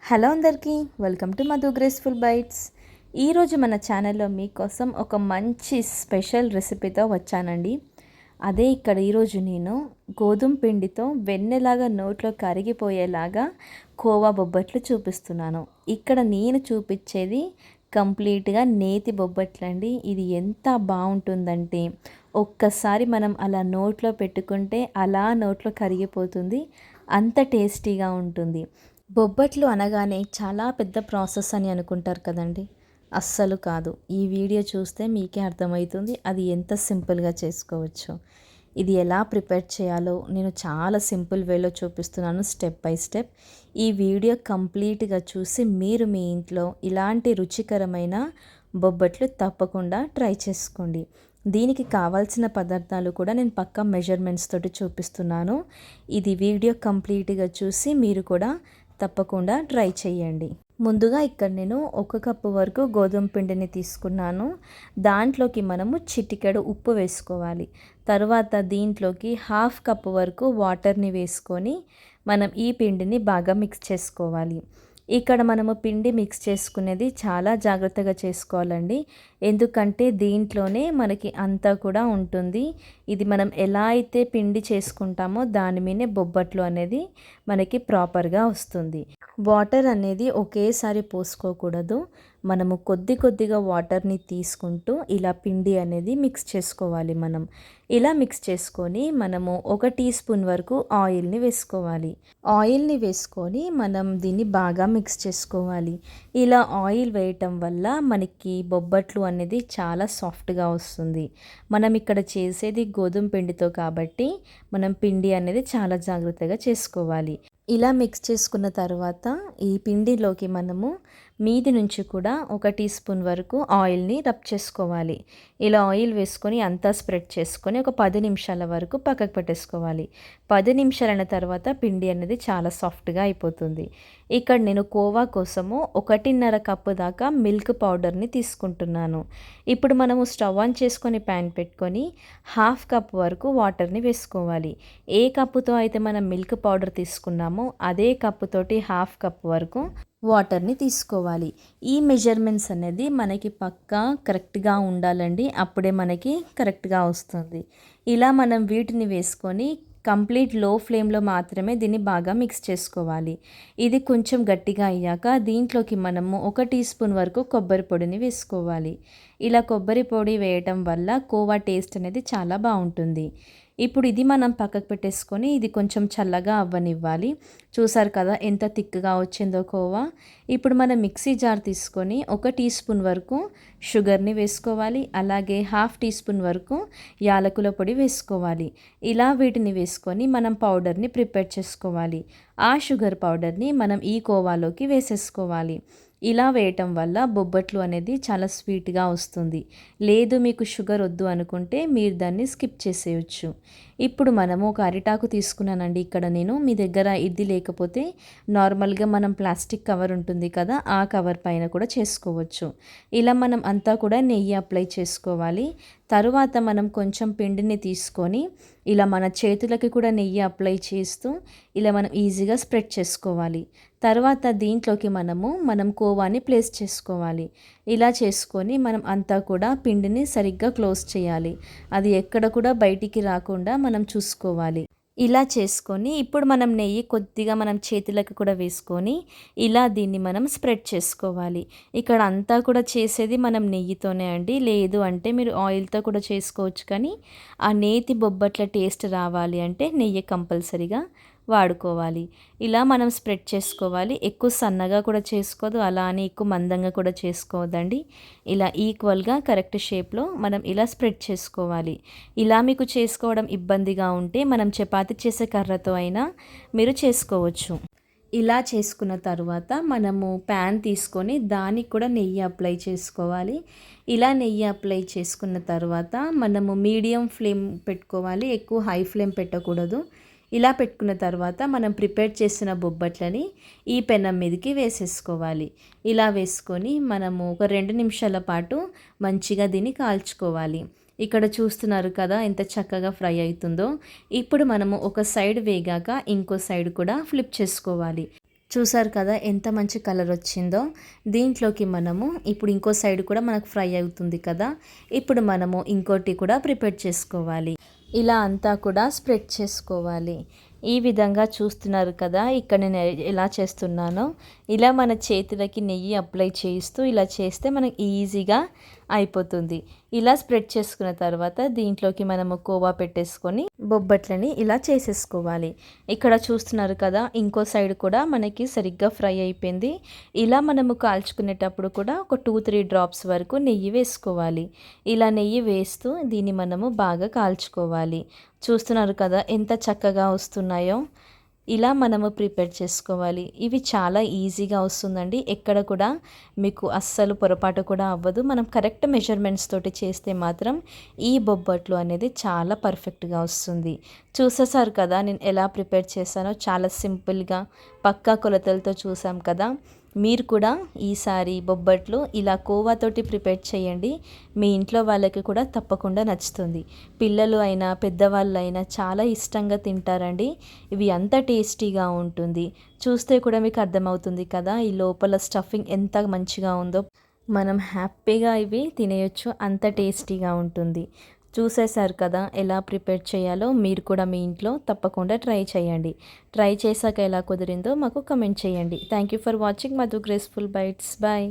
Hello అందరికీ, welcome to Madhu graceful bytes. ఈరోజు మన ఛానల్లో మీకోసం ఒక మంచి స్పెషల్ రెసిపీతో వచ్చానండి. అదే ఇక్కడ ఈరోజు నేను గోధుమ పిండితో వెన్నెలాగా నోట్లో కరిగిపోయేలాగా కోవా బొబ్బట్లు చూపిస్తున్నాను. ఇక్కడ నేను చూపించేది కంప్లీట్గా నేతి బొబ్బట్లండి. ఇది ఎంత బాగుంటుందంటే ఒక్కసారి మనం అలా నోట్లో పెట్టుకుంటే అలా నోట్లో కరిగిపోతుంది, అంత టేస్టీగా ఉంటుంది. బొబ్బట్లు అనగానే చాలా పెద్ద ప్రాసెస్ అని అనుకుంటారు కదండి. అస్సలు కాదు. ఈ వీడియో చూస్తే మీకే అర్థమవుతుంది అది ఎంత సింపుల్గా చేసుకోవచ్చు. ఇది ఎలా ప్రిపేర్ చేయాలో నేను చాలా సింపుల్ వేలో చూపిస్తున్నాను, స్టెప్ బై స్టెప్. ఈ వీడియో కంప్లీట్గా చూసి మీరు మీ ఇంట్లో ఇలాంటి రుచికరమైన బొబ్బట్లు తప్పకుండా ట్రై చేసుకోండి. దీనికి కావాల్సిన పదార్థాలు కూడా నేను పక్కా మెజర్మెంట్స్ తోటి చూపిస్తున్నాను. ఇది వీడియో కంప్లీట్గా చూసి మీరు కూడా తప్పకుండా ట్రై చేయండి. ముందుగా ఇక్కడ నేను 1 కప్పు వరకు గోధుమ పిండిని తీసుకున్నాను. దాంట్లోకి మనము చిటికెడు ఉప్పు వేసుకోవాలి. తర్వాత దీంట్లోకి 1/2 కప్పు వరకు వాటర్ని వేసుకొని మనం ఈ పిండిని బాగా మిక్స్ చేసుకోవాలి. ఇక్కడ మనము పిండి మిక్స్ చేసుకునేది చాలా జాగ్రత్తగా చేసుకోవాలండి. ఎందుకంటే దీంట్లోనే మనకి అంతా కూడా ఉంటుంది. ఇది మనం ఎలా అయితే పిండి చేసుకుంటామో దాని మీదే బొబ్బట్లు అనేది మనకి ప్రాపర్గా వస్తుంది. వాటర్ అనేది ఒకేసారి పోసుకోకూడదు. మనము కొద్దిగా వాటర్ని తీసుకుంటూ ఇలా పిండి అనేది మిక్స్ చేసుకోవాలి. మనం ఇలా మిక్స్ చేసుకొని మనము 1 టీ స్పూన్ వరకు ఆయిల్ని వేసుకోవాలి. ఆయిల్ని వేసుకొని మనం దీన్ని బాగా మిక్స్ చేసుకోవాలి. ఇలా ఆయిల్ వేయటం వల్ల మనకి బొబ్బట్లు అనేది చాలా సాఫ్ట్గా వస్తుంది. మనం ఇక్కడ చేసేది గోధుమ పిండితో కాబట్టి మనం పిండి అనేది చాలా జాగ్రత్తగా చేసుకోవాలి. ఇలా మిక్స్ చేసుకున్న తర్వాత ఈ పిండిలోకి మనము మీది నుంచి కూడా 1 టీ స్పూన్ వరకు ఆయిల్ని రబ్ చేసుకోవాలి. ఇలా ఆయిల్ వేసుకొని అంతా స్ప్రెడ్ చేసుకొని ఒక 10 నిమిషాల వరకు పక్కకు పెట్టేసుకోవాలి. 10 నిమిషాలైన తర్వాత పిండి అనేది చాలా సాఫ్ట్గా అయిపోతుంది. ఇక్కడ నేను కోవా కోసము 1.5 కప్పు దాకా మిల్క్ పౌడర్ని తీసుకుంటున్నాను. ఇప్పుడు మనము స్టవ్ ఆన్ చేసుకొని ప్యాన్ పెట్టుకొని 1/2 కప్ వరకు వాటర్ని వేసుకోవాలి. ఏ కప్పుతో అయితే మనం మిల్క్ పౌడర్ తీసుకున్నామో అదే కప్పుతోటి 1/2 కప్ వరకు వాటర్ని తీసుకోవాలి. ఈ మెజర్మెంట్స్ అనేది మనకి పక్కా కరెక్ట్గా ఉండాలండి. అప్పుడే మనకి కరెక్ట్గా వస్తుంది. ఇలా మనం వీటిని వేసుకొని కంప్లీట్ లో ఫ్లేమ్లో మాత్రమే దీన్ని బాగా మిక్స్ చేసుకోవాలి. ఇది కొంచెం గట్టిగా అయ్యాక దీంట్లోకి మనము 1 టీ స్పూన్ వరకు కొబ్బరి పొడిని వేసుకోవాలి. ఇలా కొబ్బరి పొడి వేయటం వల్ల కోవా టేస్ట్ అనేది చాలా బాగుంటుంది. ఇప్పుడు ఇది మనం పక్కకు పెట్టేసుకొని ఇది కొంచెం చల్లగా అవ్వనివ్వాలి. చూసారు కదా ఎంత థిక్గా వచ్చిందో కోవా. ఇప్పుడు మనం మిక్సీ జార్ తీసుకొని 1 టీ స్పూన్ వరకు షుగర్ని వేసుకోవాలి. అలాగే 1/2 టీ స్పూన్ వరకు యాలకుల పొడి వేసుకోవాలి. ఇలా వీటిని వేసుకొని మనం పౌడర్ని ప్రిపేర్ చేసుకోవాలి. ఆ షుగర్ పౌడర్ని మనం ఈ కోవాలోకి వేసేసుకోవాలి. ఇలా వేయటం వల్ల బొబ్బట్లు అనేది చాలా స్వీట్గా వస్తుంది. లేదు మీకు షుగర్ వద్దు అనుకుంటే మీరు దాన్ని స్కిప్ చేసేయచ్చు. ఇప్పుడు మనము ఒక అరిటాకు తీసుకున్నానండి. ఇక్కడ నేను మీ దగ్గర ఇది లేకపోతే నార్మల్గా మనం ప్లాస్టిక్ కవర్ ఉంటుంది కదా, ఆ కవర్ పైన కూడా చేసుకోవచ్చు. ఇలా మనం అంతా కూడా నెయ్యి అప్లై చేసుకోవాలి. తరువాత మనం కొంచెం పిండిని తీసుకొని ఇలా మన చేతులకి కూడా నెయ్యి అప్లై చేస్తూ ఇలా మనం ఈజీగా స్ప్రెడ్ చేసుకోవాలి. తర్వాత దీంట్లోకి మనం కోవాని ప్లేస్ చేసుకోవాలి. ఇలా చేసుకొని మనం అంతా కూడా పిండిని సరిగ్గా క్లోజ్ చేయాలి. అది ఎక్కడ కూడా బయటికి రాకుండా మనం చూసుకోవాలి. ఇలా చేసుకొని ఇప్పుడు మనం నెయ్యి కొద్దిగా మనం చేతులకు కూడా వేసుకొని ఇలా దీన్ని మనం స్ప్రెడ్ చేసుకోవాలి. ఇక్కడ అంతా కూడా చేసేది మనం నెయ్యితోనే అండి. లేదు అంటే మీరు ఆయిల్తో కూడా చేసుకోవచ్చు. కానీ ఆ నేతి బొబ్బట్ల టేస్ట్ రావాలి అంటే నెయ్యి కంపల్సరీగా వాడుకోవాలి. ఇలా మనం స్ప్రెడ్ చేసుకోవాలి. ఎక్కువ సన్నగా కూడా చేసుకోవద్దు, అలా అని ఎక్కువ మందంగా కూడా చేసుకోవద్దండి. ఇలా ఈక్వల్గా కరెక్ట్ షేప్లో మనం ఇలా స్ప్రెడ్ చేసుకోవాలి. ఇలా మీకు చేసుకోవడం ఇబ్బందిగా ఉంటే మనం చపాతీ చేసే కర్రతో అయినా మీరు చేసుకోవచ్చు. ఇలా చేసుకున్న తర్వాత మనము ప్యాన్ తీసుకొని దానికి కూడా నెయ్యి అప్లై చేసుకోవాలి. ఇలా నెయ్యి అప్లై చేసుకున్న తర్వాత మనము మీడియం ఫ్లేమ్ పెట్టుకోవాలి, ఎక్కువ హై ఫ్లేమ్ పెట్టకూడదు. ఇలా పెట్టుకున్న తర్వాత మనం ప్రిపేర్ చేసిన బొబ్బట్లని ఈ పెనం మీదకి వేసేసుకోవాలి. ఇలా వేసుకొని మనము ఒక 2 నిమిషాల పాటు మంచిగా దీన్ని కాల్చుకోవాలి. ఇక్కడ చూస్తున్నారు కదా ఎంత చక్కగా ఫ్రై అవుతుందో. ఇప్పుడు మనము ఒక సైడ్ వేగాక ఇంకో సైడ్ కూడా ఫ్లిప్ చేసుకోవాలి. చూసారు కదా ఎంత మంచి కలర్ వచ్చిందో. దీంట్లోకి మనము ఇప్పుడు ఇంకో సైడ్ కూడా మనకు ఫ్రై అవుతుంది కదా. ఇప్పుడు మనము ఇంకోటి కూడా ప్రిపేర్ చేసుకోవాలి. ఇలా అంతా కూడా స్ప్రెడ్ చేసుకోవాలి. ఈ విధంగా చూస్తున్నారు కదా, ఇక్కడ నేను ఎలా చేస్తున్నానో. ఇలా మన చేతులకి నెయ్యి అప్లై చేస్తూ ఇలా చేస్తే మనకి ఈజీగా అయిపోతుంది. ఇలా స్ప్రెడ్ చేసుకున్న తర్వాత దీంట్లోకి మనము కోవా పెట్టేసుకొని బొబ్బట్లని ఇలా చేసేసుకోవాలి. ఇక్కడ చూస్తున్నారు కదా, ఇంకో సైడ్ కూడా మనకి సరిగ్గా ఫ్రై అయిపోయింది. ఇలా మనము కాల్చుకునేటప్పుడు కూడా ఒక 2-3 డ్రాప్స్ వరకు నెయ్యి వేసుకోవాలి. ఇలా నెయ్యి వేస్తూ దీన్ని మనము బాగా కాల్చుకోవాలి. చూస్తున్నారు కదా ఎంత చక్కగా వస్తున్నాయో. ఇలా మనము ప్రిపేర్ చేసుకోవాలి. ఇవి చాలా ఈజీగా వస్తుందండి. ఎక్కడ కూడా మీకు అస్సలు పొరపాటు కూడా అవ్వదు. మనం కరెక్ట్ మెజర్మెంట్స్ తోటి చేస్తే మాత్రం ఈ బొబ్బట్లు అనేది చాలా పర్ఫెక్ట్గా వస్తుంది. చూసేసారు కదా నేను ఎలా ప్రిపేర్ చేశానో. చాలా సింపుల్గా పక్కా కొలతలతో చూసాం కదా. మీరు కూడా ఈసారి బొబ్బట్లు ఇలా కోవాతోటి ప్రిపేర్ చేయండి. మీ ఇంట్లో వాళ్ళకి కూడా తప్పకుండా నచ్చుతుంది. పిల్లలు అయినా పెద్దవాళ్ళు అయినా చాలా ఇష్టంగా తింటారండి. ఇవి అంత టేస్టీగా ఉంటుంది. చూస్తే కూడా మీకు అర్థమవుతుంది కదా ఈ లోపల స్టఫింగ్ ఎంత మంచిగా ఉందో. మనం హ్యాపీగా ఇవి తినేయొచ్చు, అంత టేస్టీగా ఉంటుంది. చూసేశారు కదా ఎలా ప్రిపేర్ చేయాలో. మీరు కూడా మీ ఇంట్లో తప్పకుండా ట్రై చేయండి. ట్రై చేశాక ఎలా కుదిరిందో మాకు కమెంట్ చేయండి. Thank you for watching Madhu graceful bites. Bye.